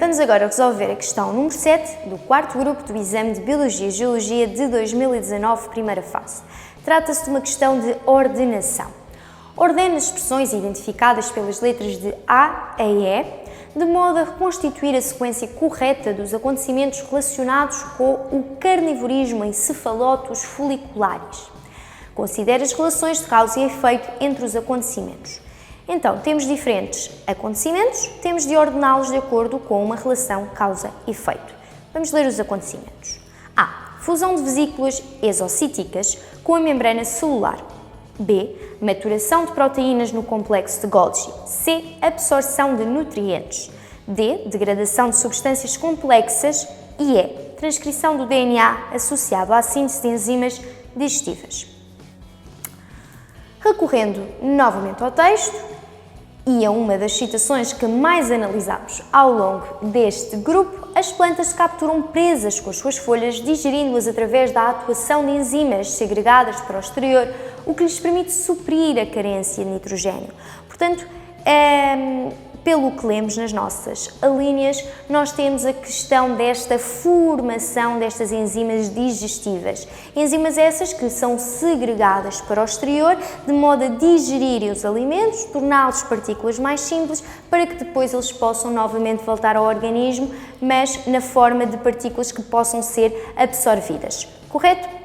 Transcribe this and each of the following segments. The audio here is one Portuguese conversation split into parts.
vamos agora resolver a questão número 7 do quarto grupo do exame de Biologia e Geologia de 2019, primeira fase. Trata-se de uma questão de ordenação. Ordena as expressões identificadas pelas letras de A a E, de modo a reconstituir a sequência correta dos acontecimentos relacionados com o carnivorismo em cefalótos foliculares. Considere as relações de causa e efeito entre os acontecimentos. Então, temos diferentes acontecimentos, temos de ordená-los de acordo com uma relação causa-efeito. Vamos ler os acontecimentos. A. Fusão de vesículas exocíticas com a membrana celular. B. Maturação de proteínas no complexo de Golgi. C. Absorção de nutrientes. D. Degradação de substâncias complexas. E E. Transcrição do DNA associado à síntese de enzimas digestivas. Recorrendo novamente ao texto e a uma das citações que mais analisamos ao longo deste grupo, as plantas capturam presas com as suas folhas, digerindo-as através da atuação de enzimas segregadas para o exterior, o que lhes permite suprir a carência de nitrogênio. Portanto, pelo que lemos nas nossas alíneas, nós temos a questão desta formação destas enzimas digestivas. Enzimas essas que são segregadas para o exterior, de modo a digerirem os alimentos, torná-los partículas mais simples, para que depois eles possam novamente voltar ao organismo, mas na forma de partículas que possam ser absorvidas. Correto?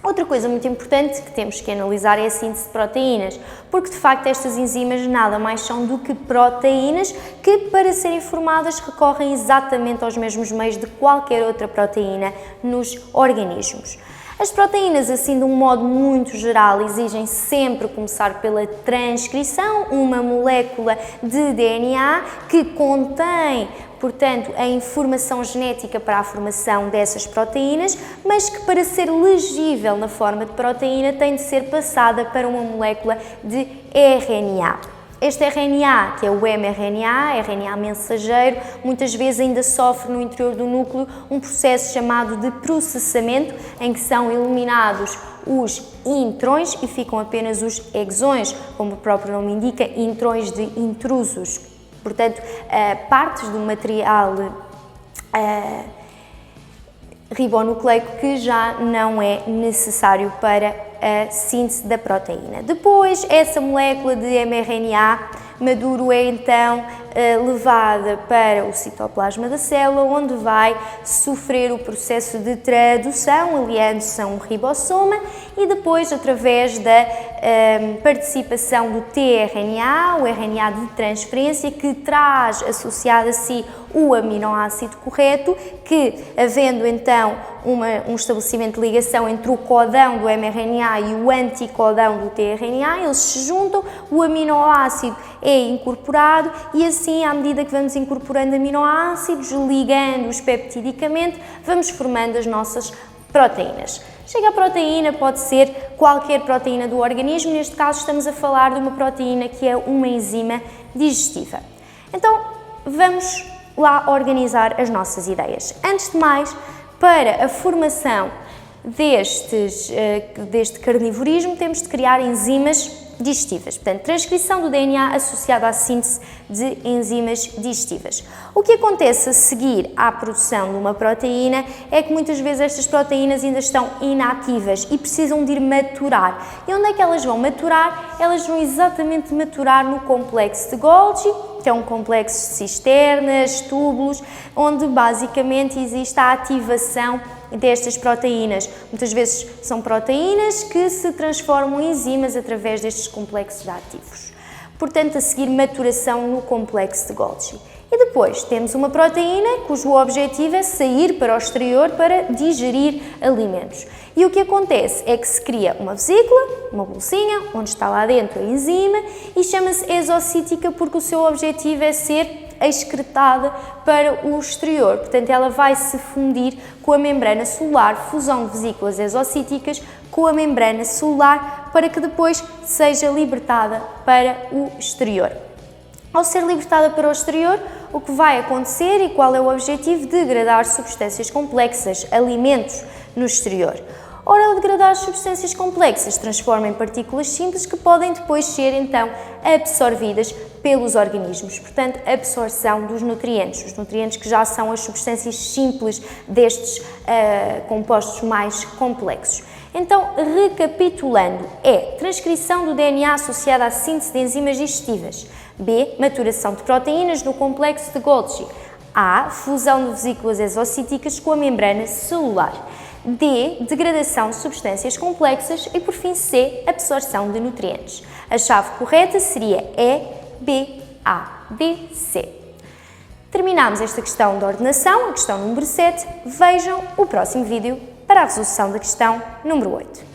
Outra coisa muito importante que temos que analisar é a síntese de proteínas, porque de facto estas enzimas nada mais são do que proteínas que, para serem formadas, recorrem exatamente aos mesmos meios de qualquer outra proteína nos organismos. As proteínas, assim de um modo muito geral, exigem sempre começar pela transcrição, uma molécula de DNA que contém, portanto, a informação genética para a formação dessas proteínas, mas que para ser legível na forma de proteína tem de ser passada para uma molécula de RNA. Este RNA, que é o mRNA, RNA mensageiro, muitas vezes ainda sofre no interior do núcleo um processo chamado de processamento, em que são eliminados os intrões e ficam apenas os exões, como o próprio nome indica, intrões de intrusos. Portanto, partes do material ribonucleico que já não é necessário para a síntese da proteína. Depois, essa molécula de mRNA maduro é então levada para o citoplasma da célula, onde vai sofrer o processo de tradução, aliando-se a um ribossoma, e depois, através da participação do tRNA, o RNA de transferência, que traz associado a si o aminoácido correto, que, havendo então um estabelecimento de ligação entre o codão do mRNA e o anticodão do tRNA, eles se juntam, o aminoácido é incorporado e assim, à medida que vamos incorporando aminoácidos, ligando-os peptidicamente, vamos formando as nossas proteínas. Chega a proteína, pode ser qualquer proteína do organismo, neste caso estamos a falar de uma proteína que é uma enzima digestiva. Então, vamos lá organizar as nossas ideias. Antes de mais, para a formação deste carnivorismo, temos de criar enzimas digestivas, portanto, transcrição do DNA associada à síntese de enzimas digestivas. O que acontece a seguir à produção de uma proteína é que muitas vezes estas proteínas ainda estão inativas e precisam de ir maturar. E onde é que elas vão maturar? Elas vão exatamente maturar no complexo de Golgi, que é um complexo de cisternas, túbulos, onde basicamente existe a ativação destas proteínas. Muitas vezes são proteínas que se transformam em enzimas através destes complexos ativos. Portanto, a seguir, maturação no complexo de Golgi. E depois temos uma proteína cujo objetivo é sair para o exterior para digerir alimentos. E o que acontece é que se cria uma vesícula, uma bolsinha, onde está lá dentro a enzima, e chama-se exocítica porque o seu objetivo é ser excretada para o exterior. Portanto, ela vai se fundir com a membrana celular, fusão de vesículas exocíticas com a membrana celular, para que depois seja libertada para o exterior. Ao ser libertada para o exterior, o que vai acontecer e qual é o objetivo? Degradar substâncias complexas, alimentos no exterior. Ora, ao degradar as substâncias complexas, transforma em partículas simples que podem depois ser, então, absorvidas pelos organismos. Portanto, absorção dos nutrientes, os nutrientes que já são as substâncias simples destes compostos mais complexos. Então, recapitulando, é transcrição do DNA associada à síntese de enzimas digestivas. B. Maturação de proteínas no complexo de Golgi. A. Fusão de vesículas exocíticas com a membrana celular. D. Degradação de substâncias complexas e, por fim, C. Absorção de nutrientes. A chave correta seria E, B, A, D, C. Terminamos esta questão de ordenação, a questão número 7. Vejam o próximo vídeo para a resolução da questão número 8.